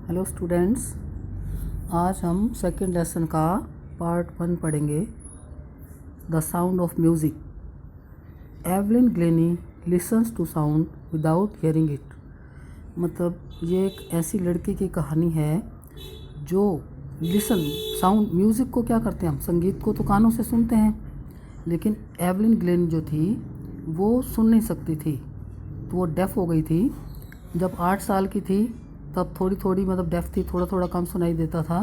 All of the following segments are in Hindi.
हेलो स्टूडेंट्स, आज हम सेकंड लेसन का पार्ट 1 पढ़ेंगे, the sound of music. Evelyn Glennie listens to sound without hearing it. मतलब ये एक ऐसी लड़की की कहानी है जो साउंड म्यूज़िक को क्या करते हैं, हम संगीत को तो कानों से सुनते हैं, लेकिन एवलिन ग्लेनी जो थी वो सुन नहीं सकती थी, तो वो डेफ हो गई थी। जब 8 साल की थी तब थोड़ी थोड़ी मतलब डेफ थी, थोड़ा थोड़ा कम सुनाई देता था,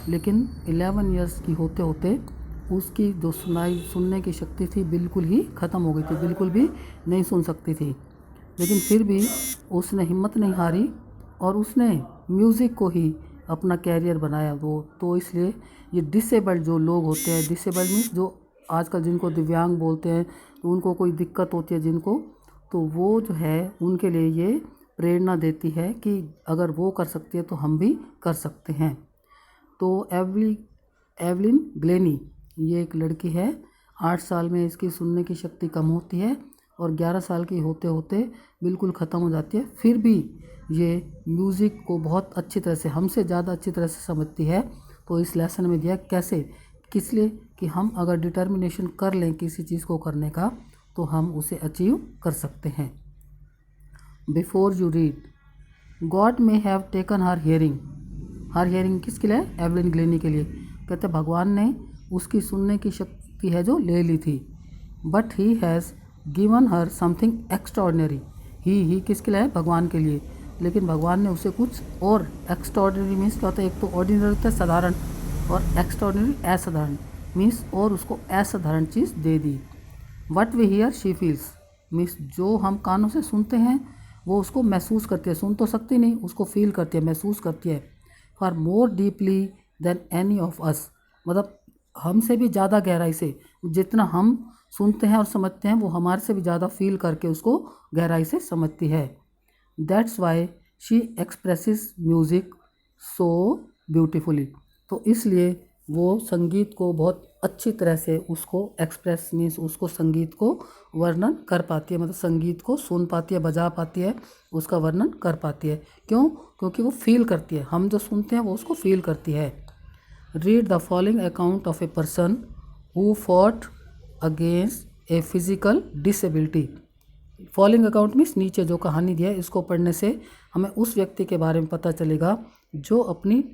लेकिन 11 इयर्स की होते होते उसकी जो सुनने की शक्ति थी बिल्कुल ही ख़त्म हो गई थी, बिल्कुल भी नहीं सुन सकती थी। लेकिन फिर भी उसने हिम्मत नहीं हारी और उसने म्यूज़िक को ही अपना कैरियर बनाया। वो तो इसलिए ये डिसेबल्ड जो लोग होते हैं, डिसेबल्ड मीन्स जो आजकल जिनको दिव्यांग बोलते हैं, तो उनको कोई दिक्कत होती है जिनको, तो वो जो है उनके लिए ये प्रेरणा देती है कि अगर वो कर सकती है तो हम भी कर सकते हैं। तो एवलिन ग्लेनी ये एक लड़की है, 8 साल में इसकी सुनने की शक्ति कम होती है और 11 साल की होते होते बिल्कुल ख़त्म हो जाती है। फिर भी ये म्यूज़िक को बहुत अच्छी तरह से, हमसे ज़्यादा अच्छी तरह से समझती है। तो इस लेसन में दिया कैसे, किस लिए कि हम अगर डिटर्मिनेशन कर लें किसी चीज़ को करने का तो हम उसे अचीव कर सकते हैं। Before you read, God may have taken her hearing. Her hearing किसके लिए? एवलिन ग्लेनी के लिए। कहते भगवान ने उसकी सुनने की शक्ति है जो ले ली थी, but he has given her something extraordinary. He किसके लिए? भगवान के लिए। लेकिन भगवान ने उसे कुछ और एक्स्ट्राऑर्डिनरी मीन्स क्या होता है, एक तो ऑर्डिनरी होता है साधारण, और एक्स्ट्राऑर्डिनरी असाधारण मीन्स और उसको असाधारण चीज़ दे दी। What we hear she feels means जो हम कानों से सुनते हैं वो उसको महसूस करती है, सुन तो सकती नहीं, उसको फील करती है, महसूस करती है। For more deeply than any of us, मतलब हमसे भी ज़्यादा गहराई से, जितना हम सुनते हैं और समझते हैं वो हमारे से भी ज़्यादा फील करके उसको गहराई से समझती है। That's why she expresses music so beautifully. तो इसलिए वो संगीत को बहुत अच्छी तरह से उसको एक्सप्रेस मीन्स उसको संगीत को वर्णन कर पाती है, मतलब संगीत को सुन पाती है, बजा पाती है, उसका वर्णन कर पाती है। क्यों? क्योंकि वो फील करती है, हम जो सुनते हैं वो उसको फील करती है। Read the following account of a person who fought against a physical disability. Following account means नीचे जो कहानी दिया है इसको पढ़ने से हमें उस व्यक्ति के बारे में पता चलेगा जो अपनी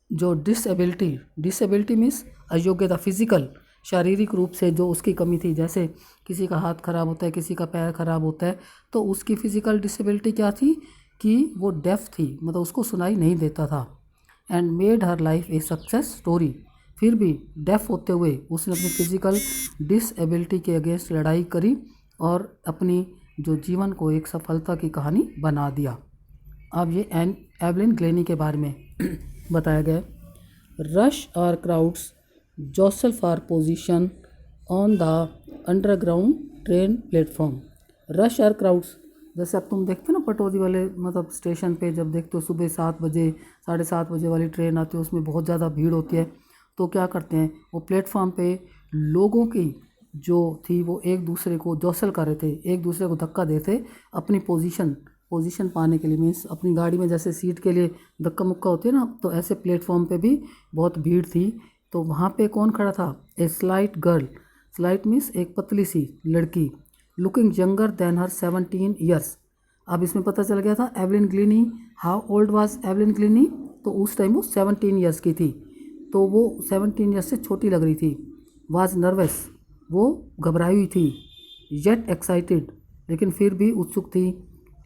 जो डिसेबिलिटी मीन्स अयोग्यता, फिजिकल शारीरिक रूप से जो उसकी कमी थी, जैसे किसी का हाथ खराब होता है, किसी का पैर खराब होता है, तो उसकी फिजिकल डिसेबिलिटी क्या थी कि वो डेफ थी, मतलब उसको सुनाई नहीं देता था। And made her life a success story. फिर भी डेफ होते हुए उसने अपनी फिजिकल डिसेबिलिटी के अगेंस्ट लड़ाई करी और अपनी जो जीवन को एक सफलता की कहानी बना दिया। अब ये एवलिन ग्लेनी के बारे में बताया गया। Rush are crowds jostle for position on the underground train platform. Rush are crowds, जैसे अब तुम देखते हो ना पटौदी वाले मतलब स्टेशन पे, जब देखते हो सुबह 7 बजे 7:30 बजे वाली ट्रेन आती है, उसमें बहुत ज़्यादा भीड़ होती है, तो क्या करते हैं वो प्लेटफॉर्म पे लोगों की जो थी वो एक दूसरे को जॉसल कर रहे थे, एक दूसरे को धक्का देते अपनी पोजीशन पाने के लिए, मीन्स अपनी गाड़ी में जैसे सीट के लिए धक्का मुक्का होती है ना, तो ऐसे प्लेटफॉर्म पे भी बहुत भीड़ थी। तो वहाँ पे कौन खड़ा था? A slight girl. Slight means एक पतली सी लड़की, लुकिंग यंगर देन हर 17 ईयर्स। अब इसमें पता चल गया था Evelyn Glenny, how old was Evelyn Glenny, तो उस टाइम वो 17 ईयर्स की थी, तो वो 17 ईयर्स से छोटी लग रही थी। वाज नर्वस, वो घबराई हुई थी। येट एक्साइटेड, लेकिन फिर भी उत्सुक थी।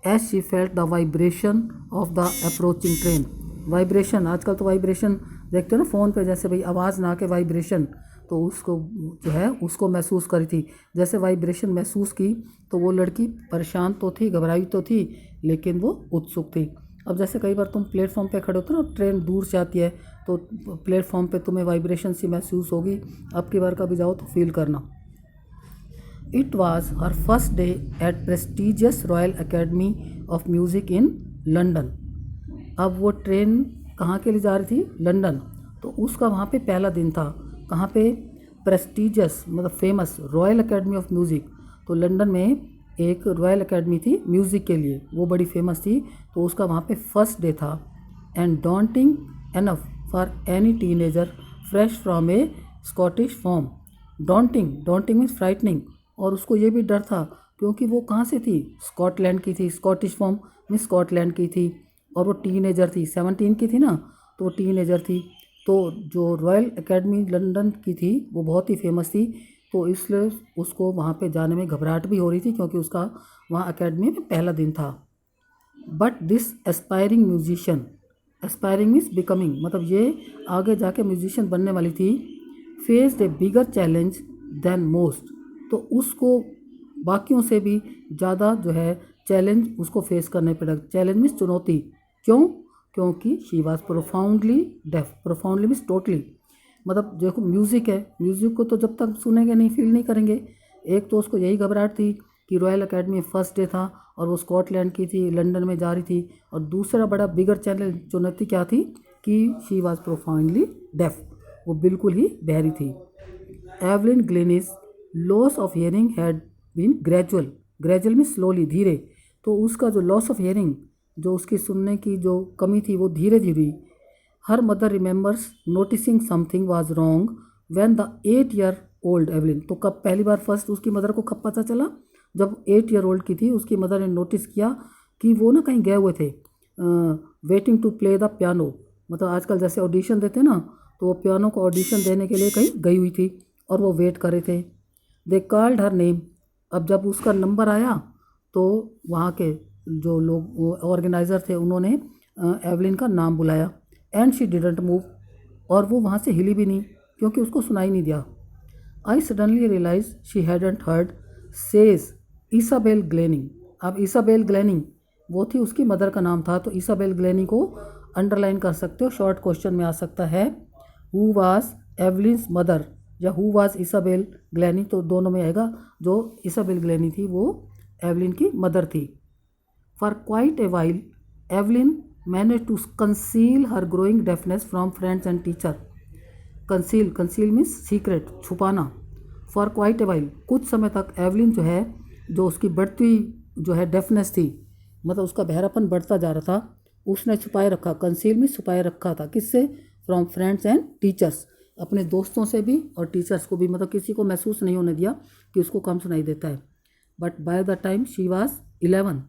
As she felt the vibration of the approaching train. Vibration, आजकल तो वाइब्रेशन देखते हो ना फ़ोन पे, जैसे भाई आवाज़ ना के वाइब्रेशन, तो उसको जो है उसको महसूस करी थी। जैसे वाइब्रेशन महसूस की तो वो लड़की परेशान तो थी, घबराई तो थी, लेकिन वो उत्सुक थी। अब जैसे कई बार तुम प्लेटफॉर्म पे खड़े होते हो ना, ट्रेन दूर से आती है तो प्लेटफॉर्म पे तुम्हें वाइब्रेशन सी महसूस होगी, अब की बार कभी जाओ तो फील करना। It was her first day at prestigious Royal Academy of Music in London। अब वो ट्रेन कहाँ के लिए जा रही थी? लंदन। तो उसका वहाँ पे पहला दिन था। कहाँ पे? प्रेस्टिजियस मतलब famous royal academy of music. तो लंदन में एक रॉयल एकेडमी थी म्यूज़िक के लिए, वो बड़ी फेमस थी, तो उसका वहाँ पे फर्स्ट डे था। and daunting enough for any teenager fresh from a Scottish farm. Daunting means frightening, और उसको ये भी डर था क्योंकि वो कहाँ से थी, स्कॉटलैंड की थी, स्कॉटिश फॉर्म मीन्स स्कॉटलैंड की थी, और वो टीनेजर थी, 17 की थी ना, तो वो टीनेजर थी। तो जो रॉयल एकेडमी लंदन की थी वो बहुत ही फेमस थी, तो इसलिए उसको वहाँ पे जाने में घबराहट भी हो रही थी क्योंकि उसका वहाँ एकेडमी में पहला दिन था। But this aspiring musician, aspiring means becoming, मतलब ये आगे जाके म्यूजिशियन बनने वाली थी, फेस्ड ए बिगर चैलेंज देन मोस्ट, तो उसको बाकियों से भी ज़्यादा जो है चैलेंज उसको फेस करने पड़ा। चैलेंज मीन्स चुनौती। क्यों? क्योंकि she was profoundly deaf. Profoundly means totally, मतलब देखो म्यूज़िक है, म्यूज़िक को तो जब तक सुनेंगे नहीं, फील नहीं करेंगे। एक तो उसको यही घबराहट थी कि रॉयल एकेडमी फर्स्ट डे था और वो स्कॉटलैंड की थी, लंदन में जा रही थी, और दूसरा बड़ा बिगर चैलेंज चुनौती क्या थी कि शी वॉज प्रोफाउंडली डेफ, वो बिल्कुल ही बहरी थी। Evelyn Glennie's loss of hearing had been gradual में स्लोली, धीरे, तो उसका जो लॉस ऑफ हियरिंग, जो उसकी सुनने की जो कमी थी वो धीरे धीरे हुई। Her mother remembers noticing something was wrong when the 8-year-old Evelyn, तो कब पहली बार फर्स्ट उसकी मदर को कब पता चला, जब 8-year-old की थी, उसकी मदर ने नोटिस किया कि वो ना कहीं गए हुए थे, waiting to play the piano, मतलब आजकल जैसे ऑडिशन देते ना, तो वो पियानो को ऑडिशन देने के लिए कहीं गई हुई थी और वो वेट कर रहे थे। दे कॉल्ड हर नेम, अब जब उसका नंबर आया तो वहाँ के जो लोग ऑर्गेनाइज़र थे उन्होंने एवलिन का नाम बुलाया, एंड शी डिडंट मूव, और वो वहाँ से हिली भी नहीं क्योंकि उसको सुनाई नहीं दिया। I suddenly realize she hadn't heard, says Isabel Glennie. अब इसाबेल ग्लेनिंग वो थी, उसकी मदर का नाम था, तो इसाबेल ग्लेनिंग को अंडरलाइन कर सकते हो, शॉर्ट क्वेश्चन में आ सकता है हु वाज एवलिन्स मदर या हु वाज इसाबेल ग्लेनी, तो दोनों में आएगा। जो इसाबेल ग्लेनी थी वो एवलिन की मदर थी। For quite a while Evelyn manage to conceal her growing deafness from friends and teacher. Conceal means secret, छुपाना। फॉर क्वाइट ए वाइल, कुछ समय तक एवलिन जो है, जो उसकी बढ़ती जो है डेफनेस थी, मतलब उसका बहरापन बढ़ता जा रहा था, उसने छुपाए रखा। कंसील में छुपाए रखा था, किससे? फ्रॉम फ्रेंड्स एंड टीचर्स, अपने दोस्तों से भी और टीचर्स को भी, मतलब किसी को महसूस नहीं होने दिया कि उसको कम सुनाई देता है। But by the time she was 11,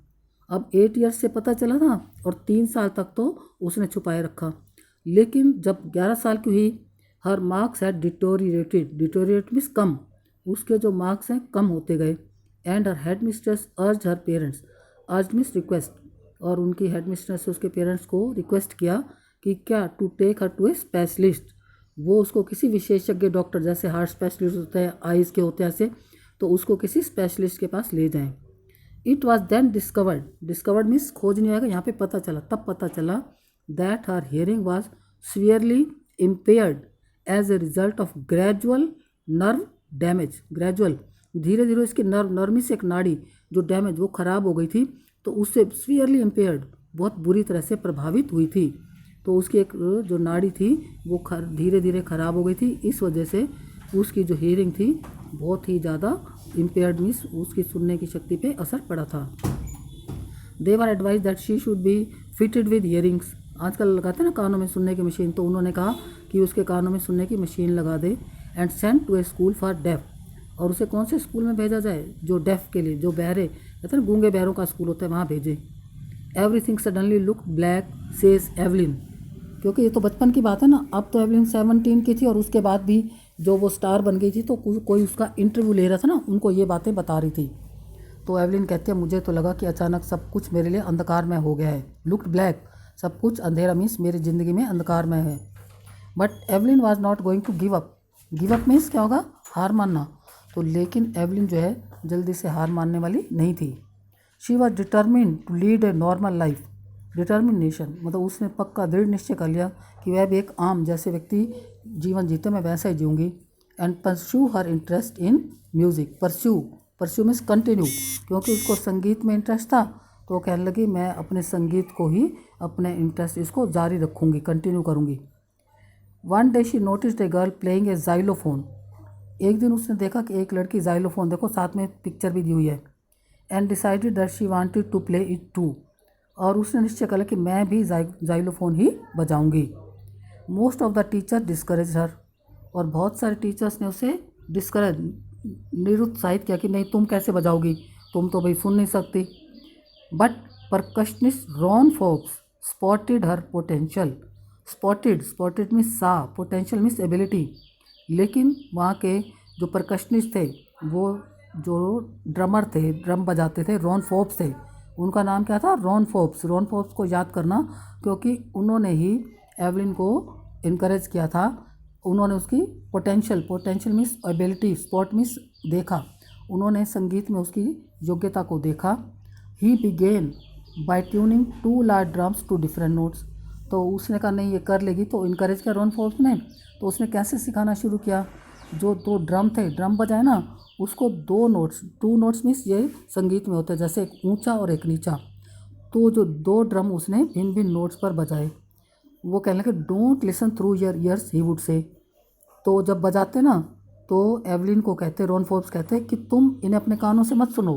अब 8 ईयर्स से पता चला था और 3 साल तक तो उसने छुपाए रखा, लेकिन जब 11 साल की हुई, her marks had deteriorate means कम, उसके जो मार्क्स हैं कम होते गए। एंड हर हेड मिस्ट्रेस अर्ज हर पेरेंट्स, अर्ज मीन्स रिक्वेस्ट, और उनकी हेड मिस्ट्रेस से उसके पेरेंट्स को रिक्वेस्ट किया कि क्या, to take her to a specialist, वो उसको किसी विशेषज्ञ डॉक्टर, जैसे हार्ट स्पेशलिस्ट होते हैं, आइज़ के होते हैं ऐसे, तो उसको किसी स्पेशलिस्ट के पास ले जाएं। It was then discovered means खोज नहीं आएगा यहाँ पे, पता चला, तब पता चला that her hearing was severely impaired as a result of gradual nerve damage. Gradual, धीरे धीरे इसकी नर्व में से एक नाड़ी जो डैमेज, वो ख़राब हो गई थी, तो उससे सीवियरली इम्पेयर्ड, बहुत बुरी तरह से प्रभावित हुई थी, तो उसकी एक जो नाड़ी थी वो धीरे धीरे ख़राब हो गई थी, इस वजह से उसकी जो हियरिंग थी बहुत ही ज़्यादा इम्पेयर्ड मीन्स उसकी सुनने की शक्ति पे असर पड़ा था। They were advise that she should be fitted with hearings, आजकल लगाते हैं ना कानों में सुनने की मशीन, तो उन्होंने कहा कि उसके कानों में सुनने की मशीन लगा दे। And send to a school for deaf, और उसे कौन से स्कूल में भेजा जाए, जो डेफ के लिए, जो बहरे, कहते हैं गूंगे बहरों का स्कूल होता है, वहाँ भेजे। Everything suddenly look black says Evelyn, क्योंकि ये तो बचपन की बात है ना, अब तो एवलिन 17 की थी और उसके बाद भी जो वो स्टार बन गई थी, तो कोई उसका इंटरव्यू ले रहा था ना, उनको ये बातें बता रही थी। तो एवलिन कहती है मुझे तो लगा कि अचानक सब कुछ मेरे लिए अंधकार में हो गया है। लुक्ड ब्लैक, सब कुछ अंधेरा मीन्स मेरी ज़िंदगी में अंधकार में है। But Evelyn was not going to give up means क्या होगा, हार मानना, तो लेकिन एवलिन जो है जल्दी से हार मानने वाली नहीं थी। She was determined to lead a normal life, determination मतलब उसने पक्का दृढ़ निश्चय कर लिया कि वह भी एक आम जैसे व्यक्ति जीवन जीते, मैं वैसा ही जीऊँगी। And pursue her interest in music, pursue means continue, क्योंकि उसको संगीत में इंटरेस्ट था, तो वो कहने लगी मैं अपने संगीत को ही, अपने इंटरेस्ट इसको जारी रखूँगी, कंटिन्यू करूँगी। One day she noticed a girl playing a xylophone, एक दिन उसने देखा कि एक लड़की जाइलोफोन, देखो साथ में पिक्चर भी दी हुई है, and decided that she wanted to play it too, और उसने निश्चय कर लिया कि मैं भी जाइलोफोन ही बजाऊंगी। Most of the teacher discourage her, और बहुत सारे टीचर्स ने उसे डिस्करेज, निरुत्साहित किया कि नहीं तुम कैसे बजाओगी, तुम तो भाई सुन नहीं सकती। But percussionist Ron Fox spotted her potential. Spotted means सा, पोटेंशियल मीन्स एबिलिटी। लेकिन वहाँ के जो परकशनिस्ट थे, वो जो ड्रमर थे, ड्रम बजाते थे, रॉन फोप्स थे। उनका नाम क्या था? Ron Forbes. रॉन फोप्स को याद करना, क्योंकि उन्होंने ही एवलिन को इनकरेज किया था। उन्होंने उसकी potential means ability, spot means देखा, उन्होंने संगीत में उसकी योग्यता को देखा। He began by tuning 2 large drums to different notes. तो उसने कहा नहीं ये कर लेगी, तो इनकरेज किया रॉन फोर्ब्स ने। तो उसने कैसे सिखाना शुरू किया? जो 2 ड्रम थे, ड्रम बजाए ना, उसको 2 नोट्स मीन्स ये संगीत में होता है जैसे एक ऊंचा और एक नीचा। तो जो 2 ड्रम उसने भिन्न भिन्न नोट्स पर बजाए। वो कहने लगे don't listen through your years he would say. तो जब बजाते ना, तो एवलिन को कहते, रॉन फोर्ब्स कहते कि तुम इन्हें अपने कानों से मत सुनो,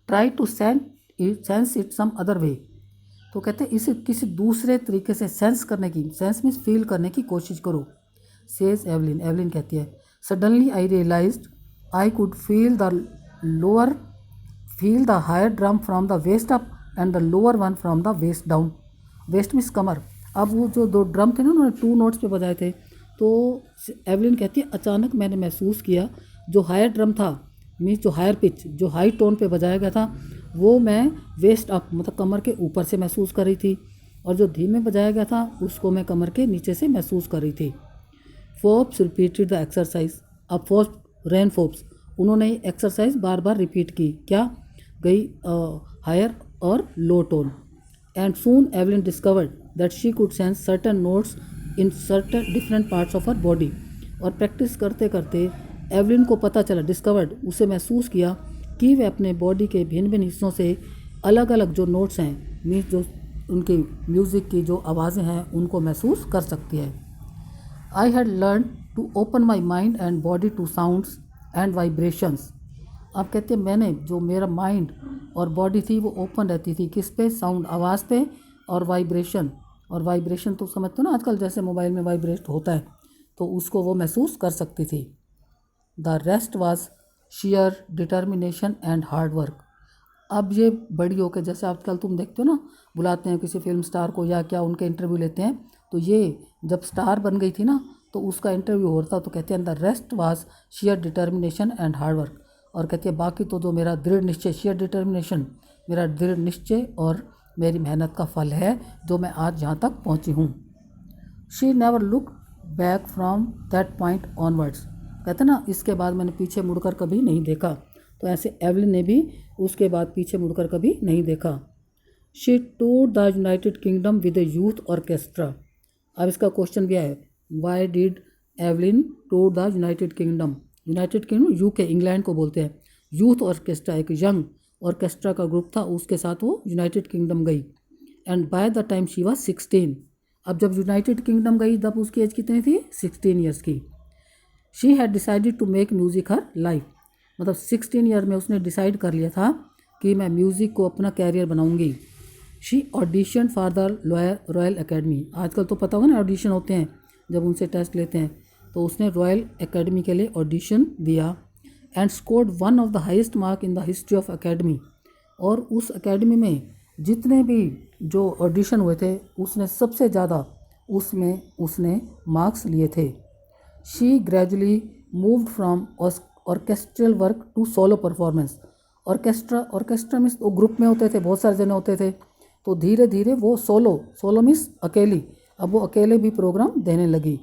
try to sense it some other way. तो कहते इसे किसी दूसरे तरीके से सेंस करने की, सेंस मीन्स फील करने की कोशिश करो। सेज एवलिन, एवलिन कहती है suddenly I realized I could feel the higher drum from the waist up and the lower one from the waist down. Waist means कमर। अब वो जो 2 ड्रम थे ना, उन्होंने 2 नोट्स पे बजाए थे। तो एवलिन कहती है अचानक मैंने महसूस किया जो हायर ड्रम था, मीन्स जो हायर पिच, जो हाई टोन पे बजाया गया था, वो मैं वेस्ट अप मतलब कमर के ऊपर से महसूस कर रही थी, और जो धीमे बजाया गया था उसको मैं कमर के नीचे से महसूस कर रही थी। Forbes repeated the exercise. अब रॉन फोर्ब्स, उन्होंने एक्सरसाइज बार बार रिपीट की। क्या गई? हायर और low tone. And soon Evelyn discovered that she could sense certain notes in certain different parts of her body. और प्रैक्टिस करते करते एवलिन को पता चला, डिस्कवर्ड, उसे महसूस किया कि वे अपने बॉडी के भिन्न भिन्न हिस्सों से अलग अलग जो नोट्स हैं, मीन्स जो उनकी म्यूज़िक की जो आवाज़ें हैं, उनको महसूस कर सकती है। I had learn to open my mind and body to sounds and vibrations. अब कहते हैं मैंने, जो मेरा माइंड और बॉडी थी वो ओपन रहती थी, किस पे? साउंड, आवाज़ पे, और वाइब्रेशन। और वाइब्रेशन तो समझते हो ना, आजकल जैसे मोबाइल में वाइब्रेट होता है, तो उसको वो महसूस कर सकती थी। The rest was share determination and hard work. अब ये बड़ी होकर, जैसे आजकल तुम देखते हो ना, बुलाते हैं किसी फिल्म स्टार को या क्या, उनके इंटरव्यू लेते हैं, तो ये जब स्टार बन गई थी ना, तो उसका इंटरव्यू हो रहा था, तो कहते हैं the rest was share determination and hard work. और कहती है बाकी तो जो मेरा दृढ़ निश्चय, शेयर डिटर्मिनेशन, मेरा दृढ़ निश्चय और मेरी मेहनत का फल है जो मैं आज यहाँ तक पहुँची हूँ। She never look back from that point onwards. कहते ना, इसके बाद मैंने पीछे मुड़कर कभी नहीं देखा। तो ऐसे एवलिन ने भी उसके बाद पीछे मुड़कर कभी नहीं देखा। She tour the United kingdom with A youth orchestra. अब इसका क्वेश्चन भी है, why did Evelyn tour the United kingdom? United kingdom UK, England को बोलते हैं। यूथ ऑर्केस्ट्रा, एक यंग ऑर्केस्ट्रा का ग्रुप था, उसके साथ वो यूनाइटेड किंगडम गई। And by the time she was 16। अब जब यूनाइटेड किंगडम गई तब उसकी एज कितनी थी? 16 ईयर्स की। She had decided to make music her life. मतलब 16 ईयर में उसने डिसाइड कर लिया था कि मैं म्यूज़िक को अपना कैरियर बनाऊंगी। She audition for the royal academy. आजकल तो पता होगा ना, ऑडिशन होते हैं जब उनसे टेस्ट लेते हैं, तो उसने रॉयल एकेडमी के लिए ऑडिशन दिया। And scored one of the highest mark in the history of academy. और उस एकेडमी में जितने भी जो ऑडिशन हुए थे, उसने सबसे ज़्यादा उसमें उसने मार्क्स लिए थे। She gradually moved from orchestral work to solo performance. Orchestra means वो ग्रुप में होते थे, बहुत सारे जने होते थे, तो धीरे धीरे वो सोलो मीन्स अकेली, अब वो अकेले भी प्रोग्राम देने लगी।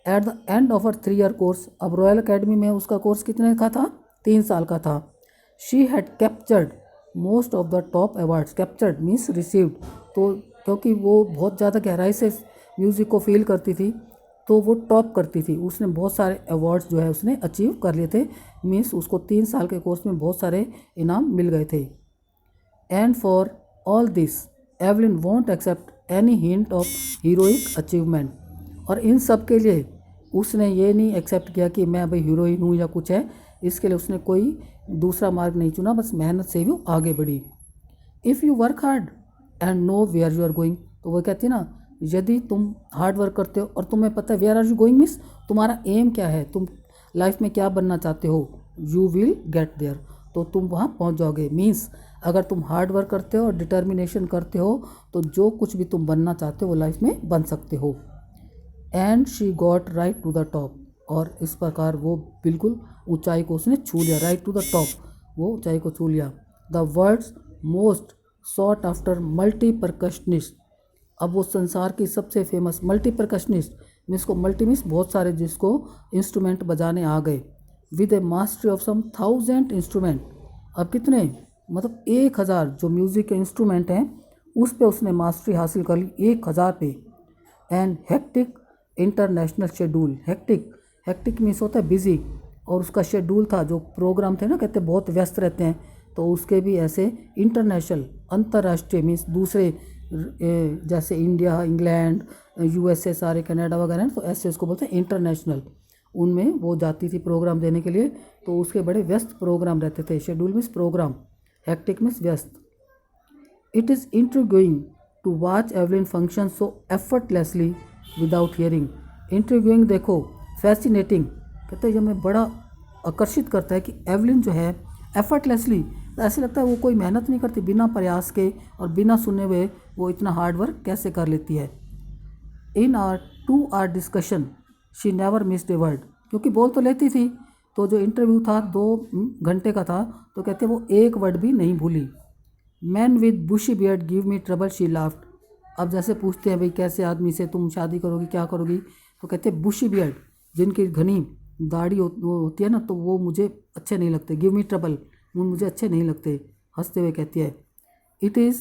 At the end of her 3 year course, अब रॉयल एकेडमी में उसका कोर्स कितने का था? 3 साल का था। She had captured most of the top awards. Captured means received, तो क्योंकि वो बहुत ज़्यादा गहराई से म्यूज़िक को फील करती थी, तो वो टॉप करती थी। उसने बहुत सारे अवार्ड्स जो है उसने अचीव कर लिए थे, मीन्स उसको 3 साल के कोर्स में बहुत सारे इनाम मिल गए थे। And for all this Evelyn won't accept any hint of heroic achievement. और इन सब के लिए उसने ये नहीं एक्सेप्ट किया कि मैं भाई हीरोइन हूँ या कुछ है, इसके लिए उसने कोई दूसरा मार्ग नहीं चुना, बस मेहनत से भी आगे बढ़ी। If you work hard and know where you are going. तो वो कहती है ना, यदि तुम हार्ड वर्क करते हो और तुम्हें पता है where are you going means तुम्हारा एम क्या है, तुम लाइफ में क्या बनना चाहते हो, यू विल गेट देयर, तो तुम वहाँ पहुँच जाओगे। मीन्स अगर तुम हार्ड वर्क करते हो और डिटर्मिनेशन करते हो तो जो कुछ भी तुम बनना चाहते हो वो लाइफ में बन सकते हो। And she got right to the top, और इस प्रकार वो बिल्कुल ऊंचाई को उसने छू लिया, राइट टू द टॉप, वो ऊंचाई को छू लिया। The world's most sought after multi percussionist, अब वो संसार की सबसे फेमस मल्टी परकशनिस्ट, मीन्स को मल्टी मीन्स बहुत सारे जिसको इंस्ट्रूमेंट बजाने आ गए, with a mastery of some 1000 instrument, अब कितने मतलब 1000 जो म्यूज़िक के इंस्ट्रूमेंट हैं उस पे उसने मास्टरी हासिल कर ली, 1000 पे। And hectic international schedule, hectic hectic means होता है बिजी, और उसका शेड्यूल था जो प्रोग्राम थे ना, कहते बहुत व्यस्त रहते हैं, तो उसके भी ऐसे इंटरनेशनल अंतर्राष्ट्रीय मीन्स दूसरे जैसे इंडिया, इंग्लैंड, यूएसए सारे, कनाडा वगैरह, तो ऐसे उसको बोलते हैं इंटरनेशनल, उनमें वो जाती थी प्रोग्राम देने के लिए, तो उसके बड़े व्यस्त प्रोग्राम रहते थे। Schedule means program, hectic means व्यस्त। It is intriguing to watch Evelyn function so effortlessly without hearing, intriguing देखो, फैसिनेटिंग, कहते हैं ये हमें बड़ा आकर्षित करता है कि एवलिन जो है एफर्टलेसली, ऐसे लगता है वो कोई मेहनत नहीं करती, बिना प्रयास के और बिना सुने हुए वो इतना हार्ड वर्क कैसे कर लेती है। In our 2 hour discussion she never missed a word, क्योंकि बोल तो लेती थी, तो जो इंटरव्यू था 2 घंटे का था, तो कहते वो एक वर्ड भी नहीं भूली। Man with bushy beard give me trouble she laughed, अब जैसे पूछते हैं भाई कैसे आदमी से तुम शादी करोगी, क्या करोगी, तो कहते हैं बुशी बियर्ड, जिनकी घनी दाढ़ी होती है ना, तो वो मुझे अच्छे नहीं लगते, गिव मी ट्रबल, वो मुझे अच्छे नहीं लगते, हंसते हुए कहती है। It is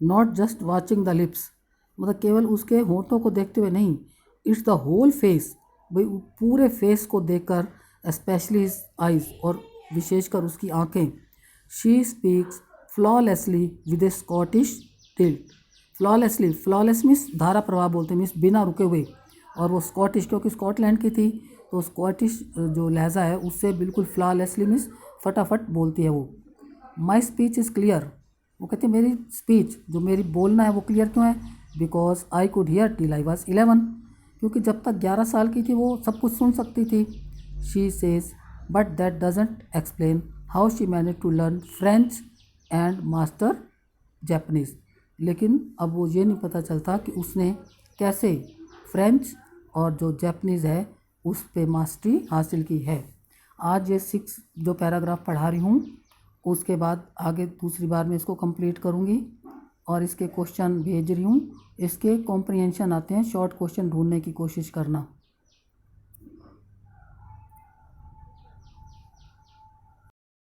not just watching the lips, मतलब केवल उसके होठों को देखते हुए नहीं, इट्स द होल फेस, भाई पूरे फेस को देखकर, स्पेशली हिज आइज, और विशेषकर उसकी आंखें। She speaks flawlessly with A Scottish tilt, flawlessly, flawless means धारा प्रवाह बोलते हैं, मीन्स बिना रुके हुए, और वो स्कॉटिश क्योंकि स्कॉटलैंड की थी, तो स्कॉटिश जो लहजा है उससे बिल्कुल फ्लॉलेसली मीन्स फटाफट बोलती है वो। माई स्पीच इज़ क्लियर, वो कहती है मेरी स्पीच जो मेरी बोलना है वो क्लियर क्यों है, because I could hear till I was 11, क्योंकि जब तक 11 साल की थी वो सब कुछ सुन सकती थी। She says but that doesn't explain how she manage to learn French and master Japanese, लेकिन अब वो ये नहीं पता चलता कि उसने कैसे फ्रेंच और जो जापनीज़ है उस पे मास्टरी हासिल की है। आज ये 6 जो पैराग्राफ पढ़ा रही हूँ, उसके बाद आगे दूसरी बार मैं इसको कंप्लीट करूँगी और इसके क्वेश्चन भेज रही हूँ। इसके कॉम्प्रिहेंशन आते हैं, शॉर्ट क्वेश्चन ढूंढने की कोशिश करना।